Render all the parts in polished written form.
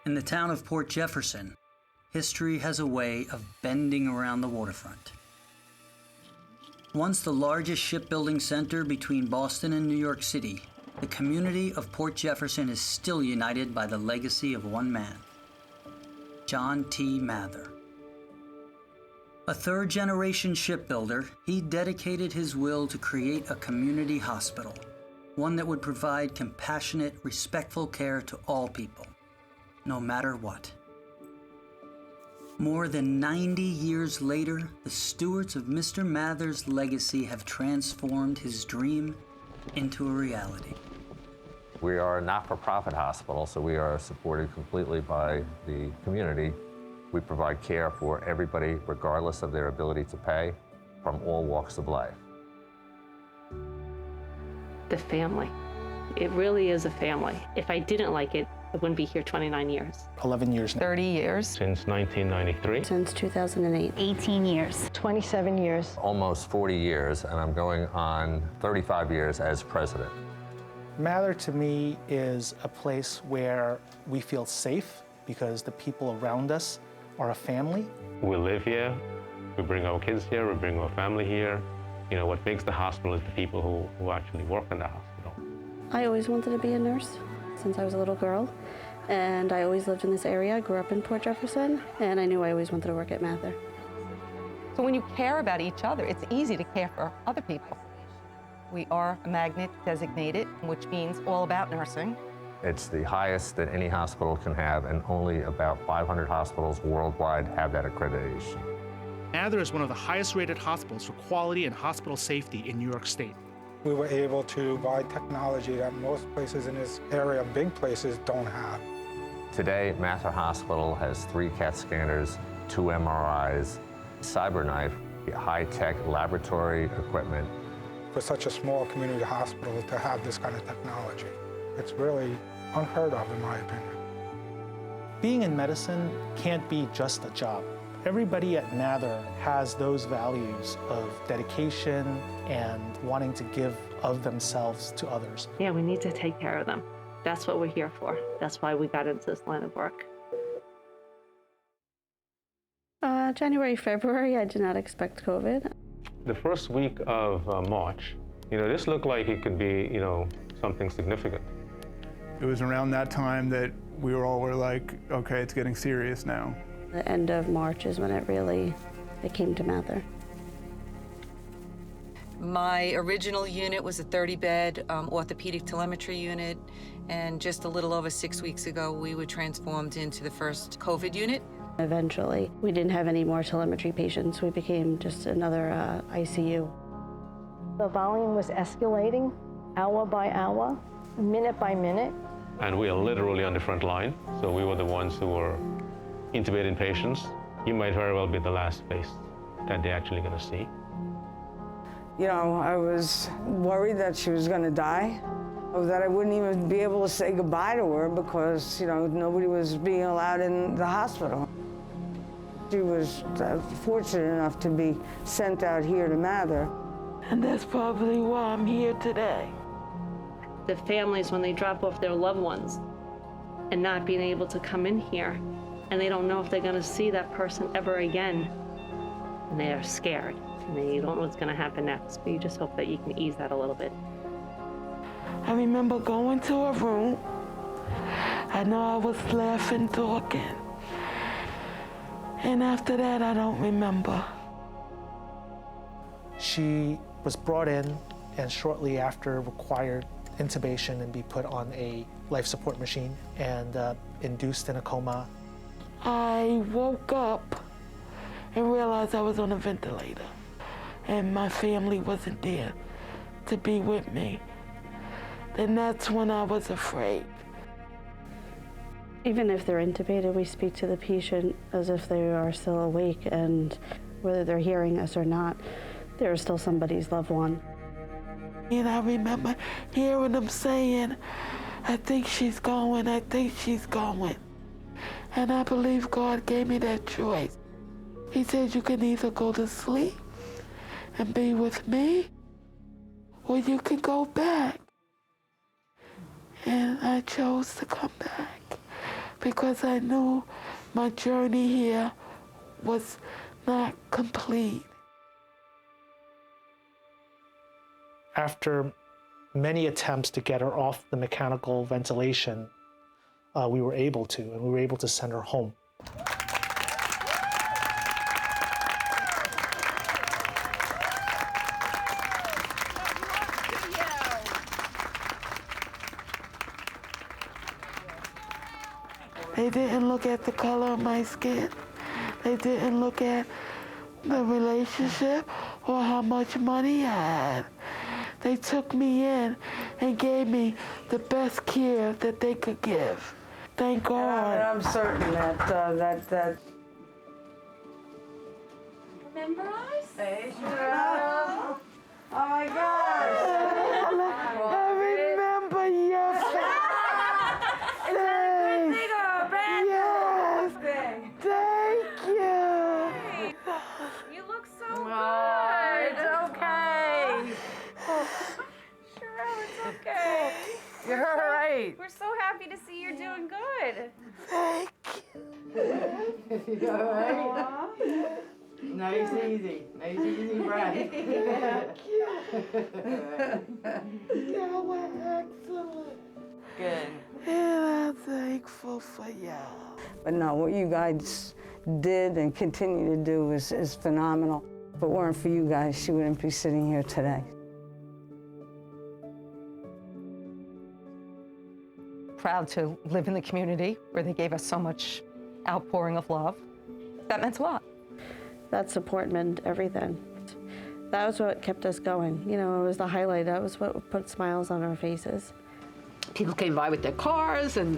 In the town of Port Jefferson, history has a way of bending around the waterfront. Once the largest shipbuilding center between Boston and New York City, the community of Port Jefferson is still united by the legacy of one man, John T. Mather. A third-generation shipbuilder, he dedicated his will to create a community hospital, one that would provide compassionate, respectful care to all people, no matter what. More than 90 years later, the stewards of Mr. Mather's legacy have transformed his dream into a reality. We are a not-for-profit hospital, so we are supported completely by the community. We provide care for everybody, regardless of their ability to pay, from all walks of life. The family. It really is a family. If I didn't like it, I wouldn't be here 29 years. 11 years now. 30 years. Since 1993. Since 2008. 18 years. 27 years. Almost 40 years, and I'm going on 35 years as president. Mather to me is a place where we feel safe because the people around us are a family. We live here, we bring our kids here, we bring our family here. You know, what makes the hospital is the people who actually work in the hospital. I always wanted to be a nurse since I was a little girl, and I always lived in this area. I grew up in Port Jefferson, and I knew I always wanted to work at Mather. So when you care about each other, it's easy to care for other people. We are a magnet designated, which means all about nursing. It's the highest that any hospital can have, and only about 500 hospitals worldwide have that accreditation. Mather is one of the highest rated hospitals for quality and hospital safety in New York State. We were able to buy technology that most places in this area, big places, don't have. Today, Mather Hospital has 3 CAT scanners, 2 MRIs, CyberKnife, high-tech laboratory equipment. For such a small community hospital to have this kind of technology, it's really unheard of, in my opinion. Being in medicine can't be just a job. Everybody at Mather has those values of dedication and wanting to give of themselves to others. Yeah, we need to take care of them. That's what we're here for. That's why we got into this line of work. January, February, I did not expect COVID. The first week of March, this looked like it could be, something significant. It was around that time that we were like, okay, it's getting serious now. The end of March is when it came to Mather. My original unit was a 30-bed orthopedic telemetry unit, and just a little over 6 weeks ago, we were transformed into the first COVID unit. Eventually, we didn't have any more telemetry patients. We became just another ICU. The volume was escalating hour by hour, minute by minute. And we are literally on the front line, so we were the ones who were intubating patients. You might very well be the last face that they're actually going to see. I was worried that she was going to die, or that I wouldn't even be able to say goodbye to her because, nobody was being allowed in the hospital. She was fortunate enough to be sent out here to Mather. And that's probably why I'm here today. The families, when they drop off their loved ones and not being able to come in here, and they don't know if they're going to see that person ever again, and they are scared, and they don't know what's going to happen next, but you just hope that you can ease that a little bit. I remember going to a room. I know I was laughing, talking. And after that, I don't remember. She was brought in and shortly after required intubation and be put on a life support machine and induced in a coma. I woke up and realized I was on a ventilator and my family wasn't there to be with me. Then that's when I was afraid. Even if they're intubated, we speak to the patient as if they are still awake, and whether they're hearing us or not, they're still somebody's loved one. And I remember hearing them saying, I think she's going, I think she's going. And I believe God gave me that choice. He said you can either go to sleep and be with me, or you can go back. And I chose to come back because I knew my journey here was not complete. After many attempts to get her off the mechanical ventilation, we were able to, and we were able to send her home. They didn't look at the color of my skin. They didn't look at the relationship or how much money I had. They took me in and gave me the best care that they could give. Thank God. And I'm certain that Remember us? Hey, Cheryl. Oh my gosh. I remember your face. Yes. Thank you. You look so good. It's okay. Cheryl, it's okay. You're all right. We're so happy to see you're doing good. Thank you. You all right? Nice, easy. Nice, easy breath. Thank you. Y'all were excellent. Good. And I'm thankful for y'all. But no, what you guys did and continue to do is phenomenal. If it weren't for you guys, she wouldn't be sitting here today. Proud to live in the community where they gave us so much outpouring of love. That meant a lot. That support meant everything. That was what kept us going. You know, it was the highlight. That was what put smiles on our faces. People came by with their cars, and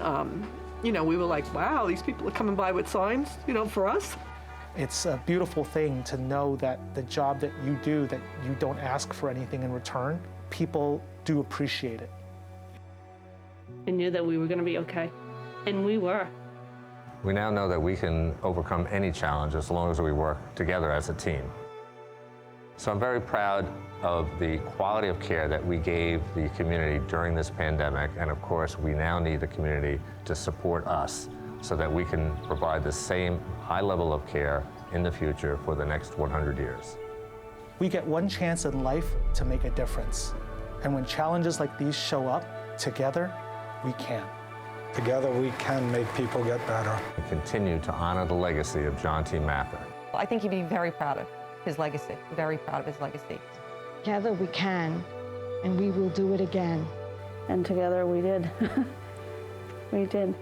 you know, we were like, wow, these people are coming by with signs, you know, for us. It's a beautiful thing to know that the job that you do, that you don't ask for anything in return, people do appreciate it. I knew that we were going to be okay, and we were. We now know that we can overcome any challenge as long as we work together as a team. So I'm very proud of the quality of care that we gave the community during this pandemic, and of course we now need the community to support us so that we can provide the same high level of care in the future for the next 100 years. We get one chance in life to make a difference. And when challenges like these show up, together, we can. Together we can make people get better. We continue to honor the legacy of John T. Mather. I think he'd be very proud of his legacy, very proud of his legacy. Together we can, and we will do it again. And together we did. We did.